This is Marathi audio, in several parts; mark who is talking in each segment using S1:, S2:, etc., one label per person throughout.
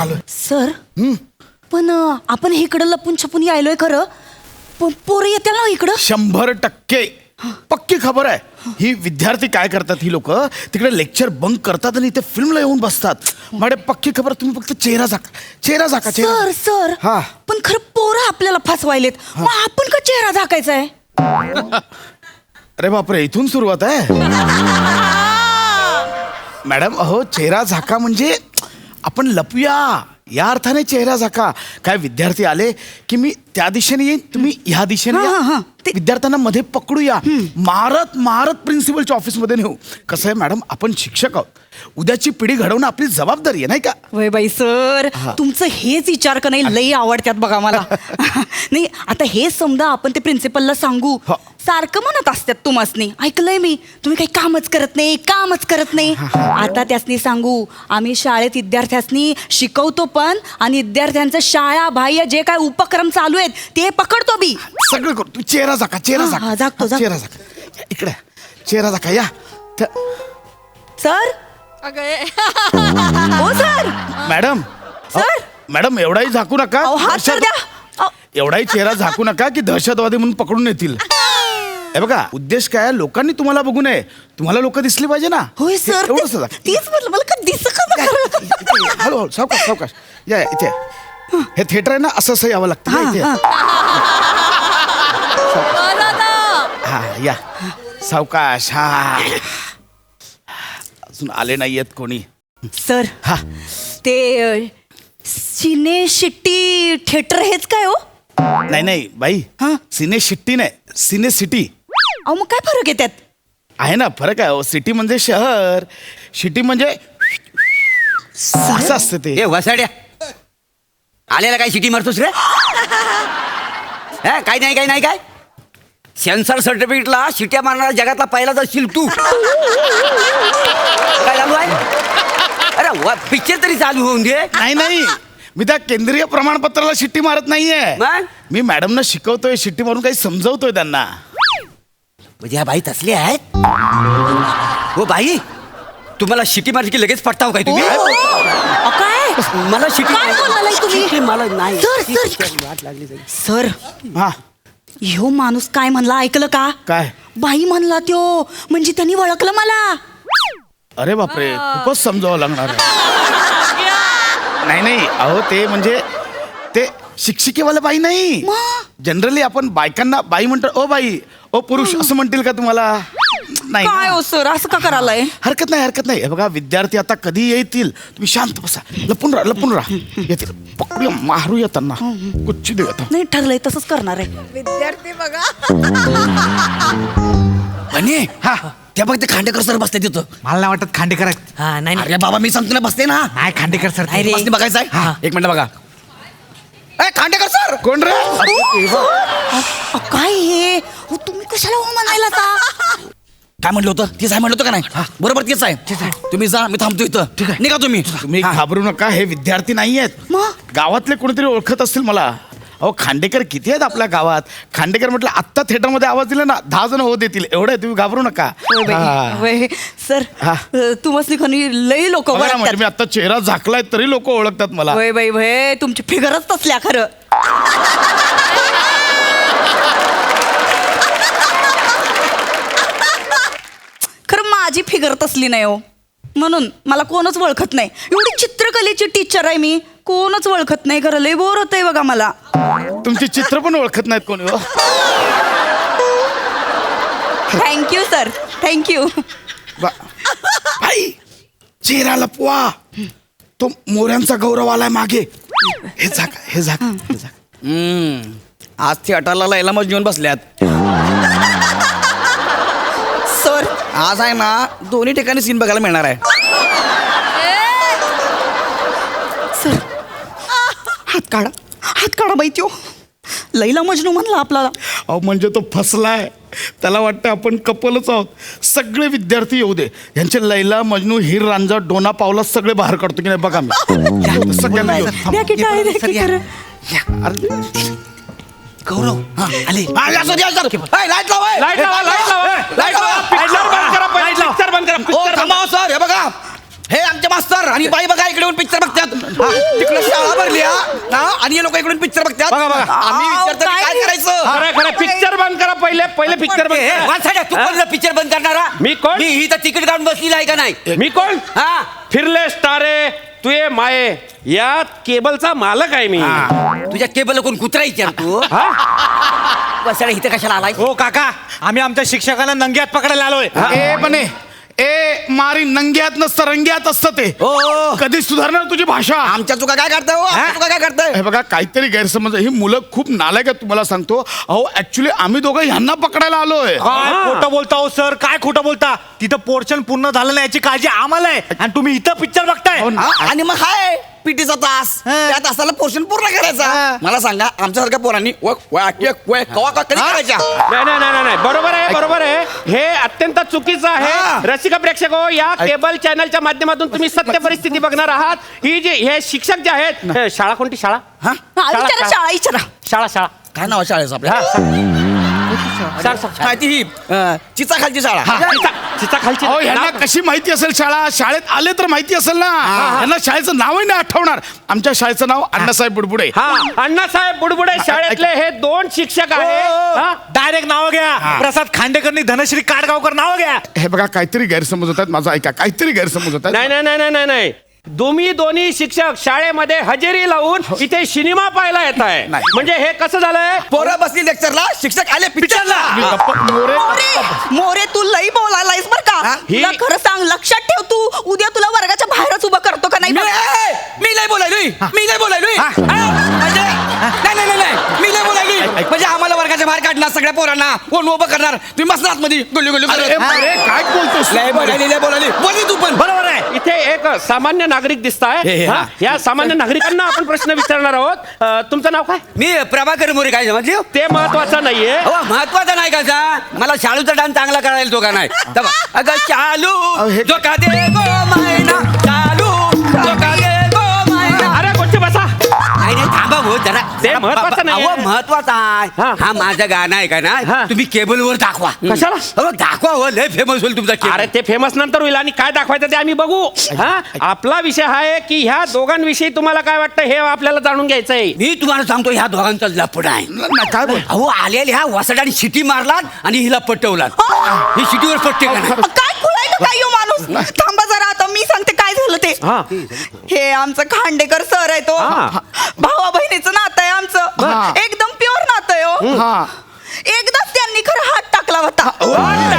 S1: आलोय.
S2: सर पण आपण इकडं लपून छपून यायलोय खरं, पण पोरं येतील ना इकडं?
S1: 100% पक्की खबर आहे. ही विद्यार्थी काय करतात, ही लोक तिकडे लेक्चर बंक करतात आणि इथे फिल्मला येऊन बसतात. माझे पक्की खबर, तुम्ही फक्त चेहरा झाका.
S2: सर सर
S1: हा.
S2: पण खरं पोरं आपल्याला फसवायलेत, मग आपण का चेहरा झाकायचा आहे?
S1: अरे बापरे, इथून सुरुवात आहे. मॅडम अहो, चेहरा झाका म्हणजे आपण लपूया या अर्थाने चेहरा झाका. काय विद्यार्थी आले की मी त्या दिशेने येईन, तुम्ही ह्या दिशेने
S2: हा,
S1: या.
S2: हा, हा.
S1: विद्यार्थ्यांना मध्ये पकडूया, मारत प्रिन्सिपलच्या ऑफिसमध्ये नेऊ. कसं आहे मॅडम, आपण शिक्षक आहोत, उद्याची पिढी घडवणं आपली जबाबदारी आहे, नाही का?
S2: वय बाई सर, तुमचं हेच विचार का नाही लई आवडतात बघा मला. नाही आता हे समजा आपण ते प्रिन्सिपलला सांगू, सारखं म्हणत असतात तुम्हासनी, ऐकलंय मी, तुम्ही काही कामच करत नाही. आता त्यासनी सांगू, आम्ही शाळेत विद्यार्थ्यांनी शिकवतो पण, आणि विद्यार्थ्यांचं शाळा बाह्य जे काय उपक्रम चालू आहेत ते पकडतो बी.
S1: सगळं करू. तू चेहरा झाका.
S2: झाकतो.
S1: चेहरा झाका. इकडे चेहरा झाका. या
S2: सर. हो सर.
S1: मॅडम एवढाही झाकू नका.
S2: हात तर द्या.
S1: एवढाही चेहरा झाकू नका की दहशतवादी म्हणून पकडून येतील. हे बघा, उद्देश काय, लोकांनी तुम्हाला बघू नये, तुम्हाला लोक दिसली पाहिजे ना.
S2: होय सर, तेच म्हटलं, मला का दिसत.
S1: हळूहळू सावकाश. या इथे. हे थिएटर आहे ना, असं यावं लागतं. हा या सावकाश. हा अजून आले नाहीयेत कोणी.
S2: सर
S1: हा
S2: ते सिने शिट्टी थिएटर हेच काय हो?
S1: नाही बाई, सिने शिट्टी नाही, सिने सिटी.
S2: अहो मग काय फरक आहे त्यात?
S1: आहे ना फरक आहे. सिटी म्हणजे शहर, सिटी म्हणजे असं असतं ते.
S3: वसाड्या आलेला काय सिटी मारतोस रे? काही नाही काय सेन्सर सर्टिफिकेटला शिट्या मारणारा जगातला पहिलाच असशील तू. काय चालू आहे? अरे पिक्चर तरी चालू होऊन दे.
S1: नाही मी त्या केंद्रीय प्रमाणपत्राला शिट्टी मारत नाहीये.
S3: मग?
S1: मी मॅडमना शिकवतोय, शिट्टी मारून काही समजवतोय त्यांना.
S3: म्हणजे ह्या बाई तसली आहेत? हो बाई, तुम्हाला शिटी मारली की लगेच पटताव काय तुम्ही?
S2: काय
S3: मला शिटी
S2: काय बोललाय तुम्ही?
S3: शिटी मला नाही.
S2: सर
S1: हा
S2: ह्यो माणूस काय म्हणला ऐकलं का?
S1: काय?
S2: बाई म्हणला त्यो, म्हणजे त्यांनी ओळखलं मला.
S1: अरे बापरे, खूपच समजावं लागणार आहे. नाही अहो, ते म्हणजे ते शिक्षिकेवाला बाई नाही. जनरली आपण बायकांना बाई म्हणतो. ओ बाई, ओ पुरुष असं म्हणतील का तुम्हाला? नाही
S2: काय हो सर, असं का करायलाय?
S1: हरकत नाही. हे बघा, विद्यार्थी आता कधी येतील, तुम्ही शांत बसा, लपून राहा. येतील, पकडूया, मारूया त्यांना, कुच्ची देऊ आता.
S2: नाही ठरलंय तसंच करणार आहे.
S4: विद्यार्थी बघा.
S3: आणि हा त्या बघ ते खांडेकर सर बसते तिथं.
S5: मला नाही वाटत खांडेकर आहेत.
S3: नाही अरे बाबा, मी सांगतो ना, बसते ना.
S5: नाही खांडेकर सर.
S3: बघायचं आहे. एक मिनिट बघा. खांडेकर सर.
S1: कोण रे?
S2: काय हे तुम्ही कशाला हो म्हणायला का?
S3: काय म्हणलं होतं? तेच आहे म्हणलं होतं का नाही? बरोबर तेच आहे. तुम्ही जा, मी थांबतो इथं. निघा तुम्ही
S1: घाबरू नका. हे विद्यार्थी नाही आहेत, गावातले कोणीतरी ओळखत असतील मला. अहो खांडेकर किती आहेत आपल्या गावात. खांडेकर म्हटलं आत्ता थिएटरमध्ये आवाज दिला ना 10 जण हो देतील. एवढं तुम्ही घाबरू नका.
S2: सर तुम्हाला खनी लई लोक
S1: म्हणजे मी आता चेहरा झाकलाय तरी लोक ओळखतात मला.
S2: वय बाई वय, तुमची फिगरच तसल्या खरं. खरं माझी फिगर तसली नाही हो, म्हणून मला कोणच ओळखत नाही. एवढी चित्रकलेची टीचर आहे मी, कोणच ओळखत नाही. खरं लय बोर होतंय बघा मला.
S1: तुमची चित्र पण ओळखत नाहीत कोणी हो.
S2: Thank you sir, thank you.
S1: बाई, चेहरा लपवा, तो मोऱ्यांचा गौरव आलाय मागे. हे झाक.
S3: आज थिएटरला लैला मजनून बसल्यात.
S2: सर
S3: आज आहे ना, दोन्ही ठिकाणी सीन बघायला मिळणार आहे.
S2: सर हात काढा बाई. त्यो लैला मजनू म्हणला आपल्याला.
S1: अहो म्हणजे तो फसलाय. त्याला वाटतं आपण कपलच आहोत. सगळे विद्यार्थी येऊ दे, यांचे लैला मजनू हिर रांझा डोना पावला सगळे बाहेर काढतो की नाही बघा मी. सगळ्यांना येऊ दे.
S3: गौरव आले. सर हे बघा, हे आमचे मास्तर आणि बाई बघा इकडे येऊन पिक्चर बघतात तिकडे शाळा भरली आणि हे लोक इकडून पिक्चर बघतात आम्ही विचारतो काय करायचं.
S4: खरं पिक्चर बंद करा पहिले पिक्चर बंद करा.
S3: तू कोण पिक्चर बंद करणारा.
S4: मी कोण?
S3: मी ही तर तिकीट काढून बसलेला आहे का नाही.
S4: मी कोण?
S3: हा
S4: फिरले स्टारे तुये माये या केबलचा मालक आहे मी.
S3: तुझ्या केबल कोण कुत्रा विचारतो.
S4: हा?
S3: बसायला इथे कशाला आलाय.
S5: हो काका आम्ही आमच्या शिक्षकाला नंग्यात पकडायला आलोय.
S1: ए बने ए मारी नंग्यात नसतं रंग्यात असतं ते. कधी सुधारणार तुझी भाषा.
S3: आमच्या चुका काय करताय हो. आमच्या चुका काय करताय.
S1: हे बघा काहीतरी गैरसमज आहे. ही मुलं खूप नालायक आहेत तुम्हाला सांगतो. अहो ऍक्च्युली आम्ही दोघं ह्यांना पकडायला आलोय.
S5: काय खोटं बोलता हो सर, काय खोटं बोलता. तिथं पोर्शन पूर्ण झालं नाही याची काळजी आम्हाला आहे आणि तुम्ही इथं पिक्चर बघताय.
S3: आणि मग हाय पीटीचा तास त्या तासाला पोर्शन पूर्ण करायचा. मला सांगा आमच्यासारख्या पोरांनी कवा कधी करायच्या.
S4: नाही बरोबर आहे हे अत्यंत चुकीचं आहे. रसिक प्रेक्षक हो, या केबल चॅनलच्या माध्यमातून तुम्ही सत्य परिस्थिती बघणार आहात. ही जे हे शिक्षक जे आहेत शाळा कोणती शाळा
S2: विचारा शाळा विचारा.
S4: शाळा
S3: काय नाव शाळेचं आपल्या माहिती ही चिचा खालची शाळा.
S4: चिचा खालची.
S1: अहो ह्यांना कशी माहिती असेल शाळा. शाळेत आले तर माहिती असेल ना. ह्यांना शाळेचं नावही नाही आठवणार. आमच्या शाळेचं नाव अण्णासाहेब बुडबुडे.
S4: अण्णासाहेब बुडबुडे शाळेतले हे 2 शिक्षक आहेत.
S5: डायरेक्ट नाव घ्या. प्रसाद खांडेकरनी धनश्री काडगावकर नाव घ्या.
S1: हे बघा काहीतरी गैरसमज होतात. माझं ऐका काहीतरी गैरसमज होतात.
S4: नाही तुम्ही दोन्ही शिक्षक शाळेमध्ये हजेरी लावून इथे सिनेमा पाहायला येत आहे. म्हणजे हे कसं झालंय.
S3: पोरं बसली लेक्चरला शिक्षक आले पिक्चरला.
S2: मोरे तू लई बोलायलायस बर का. तुला खरं सांग लक्षात ठेव तू उद्या तुला वर्गाच्या बाहेरच उभं करतो का नाही.
S3: मी लय बोलायलोय नाही मी लय बोलायलोय. म्हणजे आम्हाला वर्गाच्या बाहेर काढणार सगळ्या पोरांना कोण उभं करणार. तुम्ही बसणार मध्ये गुल्ली
S1: काय बोलतोस.
S3: लय बोलायली बोलली तू पण.
S4: बरोबर आहे. इथे एक सामान्य नागरिक दिसताय. या सामान्य नागरिकांना आपण प्रश्न विचारणार आहोत. तुमचं नाव काय.
S3: मी प्रभाकर मोरे. काय समजले
S4: ते महत्वाचं नाहीये.
S3: महत्वाचं नाही का मला शालूचा डान्स चांगला करायला तो का नाही. अगं शालू जो का दे गो मायना शालू जो का दे गो मायना.
S4: अरे गोष्टी बसा.
S3: नाही थांबा भाऊ जरा.
S4: ते महत्वाचं नाही.
S3: महत्वाचा आहे. हा माझं गाणं आहे का ना. तुम्ही केबलवर दाखवा.
S4: कशाला
S3: दाखवा हो. लय फेमस होईल तुमचा केबल.
S4: अरे ते फेमस नंतर होईल आणि काय दाखवायचं ते आम्ही बघू. आपला विषय हा आहे की ह्या दोघांविषयी तुम्हाला काय वाटतं हे आपल्याला जाणून घ्यायचं आहे.
S3: मी तुम्हाला सांगतो ह्या दोघांचा लफड आहे.
S1: काय बोल.
S3: अहो आलेल्या ह्या वसडाने शिटी मारलात आणि हिला पटवलात. ही शिटीवर पटते का नाही.
S2: काय खुळाय का काय माणूस. थांबा जरा आता मी सांगते काय झालं ते. हे आमचं खांडेकर सर आहे तो. भावा बहिणीचं नातं आहे आमचं. एकदम प्युअर नातं आहे हो. एकदाच त्यांनी खरं हात टाकला होता.
S4: हात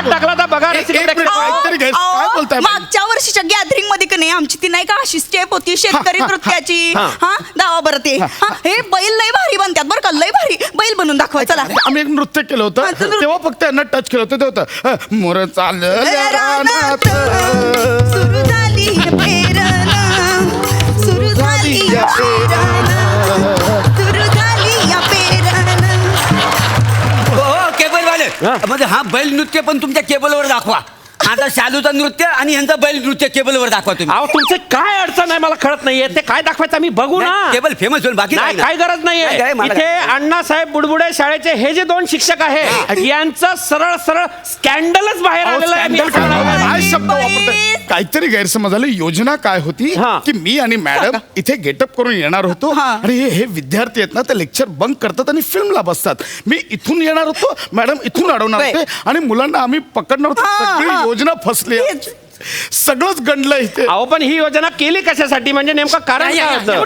S4: टाकला होता बघा.
S1: काय बोलताय.
S2: मागच्या वर्षीच्या गॅदरिंग मध्ये का नाही आमची ती नाही का अशी स्टेप होती शेतकरी नृत्याची. दावा बरं ते हे बैल लय भारी बनतात बरं का. लय भारी बैल बनवून दाखवा चला.
S1: आम्ही एक नृत्य केलं होतं तेव्हा फक्त यांना टच केलं होतं. ते होतं मोर चाललं रानात
S2: सुरू झाली पेरण सुरू झाली पेरण सुरू झाली या पेरण.
S3: हो केबल वाले म्हणजे हा बैल नृत्य पण तुमच्या केबलवर दाखवा. आता शालूचं नृत्य आणि ह्यांचा बैल नृत्य केबलवर दाखवा तुम्ही.
S4: अहो तुमचं काय अडचण आहे मला कळत नाहीये. ते काय दाखवायचं आम्ही बघू ना.
S3: केबल फेमस होईल बाकी
S4: नाही काय गरज नाहीये. इथे अण्णासाहेब बुडबुडे शाळेचे हे जे 2 शिक्षक आहेत यांचं सरळ स्कॅन्डलच बाहेर आलेलं आहे.
S1: काय शब्द वापरताय. काहीतरी गैरसमज झालं. योजना काय होती की मी आणि मॅडम इथे गेटअप करून येणार होतो आणि हे विद्यार्थी आहेत ना ते लेक्चर बंक करतात आणि फिल्मला बसतात. मी इथून येणार होतो मॅडम इथून अडवणार होते आणि मुलांना आम्ही पकडणार होतो. सगळी योजना फसली. सगळंच गंडलं इथे.
S4: अहो पण ही योजना केली कशासाठी म्हणजे नेमकं कारण काय होतं.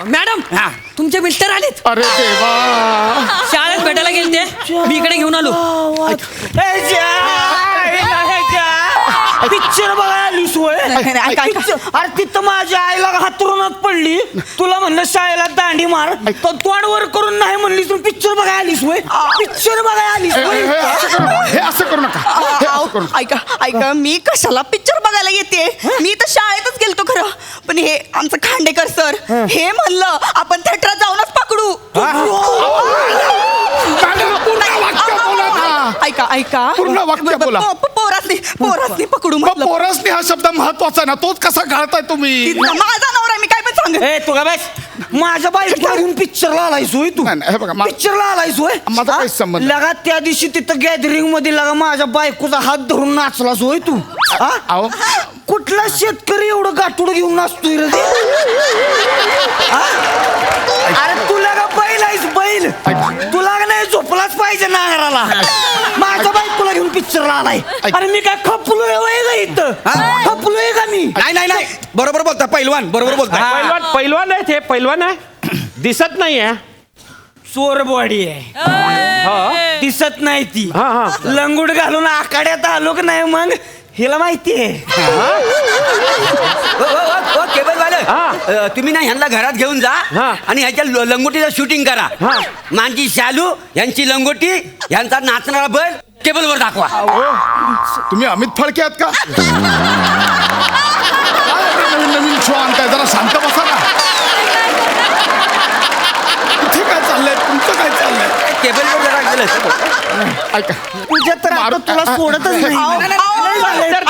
S6: मॅडम तुमचे मिस्टर आलेत.
S1: अरे देवा.
S6: शाळेत भेटायला गेलते मी इकडे घेऊन आलो. पिक्चर बघायला आलीस होय. अरे तिथं माझ्या आईला हातरूनच पडली. तुला म्हणलं शाळेला दांडी मार तर तोंड वर करून नाही म्हणलीस. पिक्चर बघायला आलीस होय. पिक्चर बघायला आलीस
S1: हे असं करू नका.
S2: ऐका ऐका मी कशाला पिक्चर बघायला येते. मी तर शाळेतच गेलतो खरं. पण हे आमचं खांडेकर सर हे म्हणलं आपण थिएटरात जाऊनच पकडू. ऐका ऐका
S1: पूर्ण वाक्य बोला.
S2: पोरासनी पकडू म्हटलं.
S1: पोरसनी हा शब्द महत्वाचा ना. तोच कसा घालताय तुम्ही.
S2: माझा नवरा मी काय पण सांग.
S6: तू का बस माझ्या बायकोला घेऊन पिक्चरला आलायस होय तू
S1: नाही, नाही, हे बघा,
S6: पिक्चरला आलायस होय
S1: माझा
S6: हा?
S1: काहीच संबंध
S6: लगा त्या दिवशी तिथं गॅदरिंग मध्ये लगा माझ्या बायकोचा हात धरून नाचलास होय तू हा?
S1: अहो
S6: कुठला शेतकरी एवढं गाठोड घेऊन नाचतोय रे ते? हा? अरे तुला का बैल आहेस बैल तुला का नाही झोपलाच पाहिजे नांगराला माझ्या बायकोला घेऊन पिक्चरला आलाय अरे मी काय खपलोय वय का इथं खपलोय का मी
S3: नाही बरोबर बोलता पैलवान बरोबर बोलता
S4: पैलवान आहे ते पैलवान आहे दिसत नाहीये
S6: चोर बॉडी आहे दिसत नाही ती
S4: हा, हा.
S6: लंगूट घालून आखाड्यात आलो का नाही मग हिला माहितीये
S3: केबल वाले
S4: हा.
S3: तुम्ही ना ह्यांना घरात घेऊन जा
S4: हा.
S3: आणि ह्याच्या लंगोटीचं शूटिंग करा
S4: हा.
S3: माझी शालू यांची लंगोटी यांचा नाचणारा बैल केबलवर दाखवा
S1: तुम्ही अमित फळके आहात का काय नवीन नवीन शो आणताय जरा शांत बसा ना इथे काय चाललंय तुमचं काय चाललंय
S3: केबलवर जरा गेलं
S1: ऐका
S6: तुझ्या तर आता तुला सोडतच नाही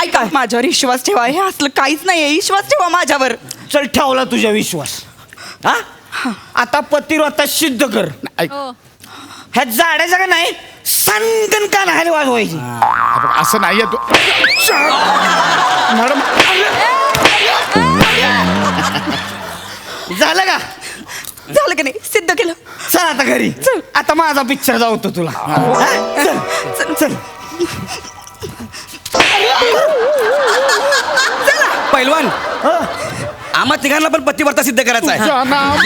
S2: ऐका माझ्यावर विश्वास ठेवा हे असलं काहीच नाहीये विश्वास ठेवा माझ्यावर
S6: चल ठेवला तुझा विश्वास हा आता पतिव्रता सिद्ध कर
S1: ऐक
S6: ह्या जाड्याचा का नाही संगन कान खाली वाजवायची
S1: बघा, असं नाहीये तू मॅडम
S6: झालं का
S2: झालं की नाही सिद्ध केलं
S6: चल आता घरी चल आता माझा पिक्चर जाऊतो तुला हा? चल चल
S3: पैलवान आम्हा तिघांना पण पतिव्रता सिद्ध करायचा आहे
S1: तुझं नाव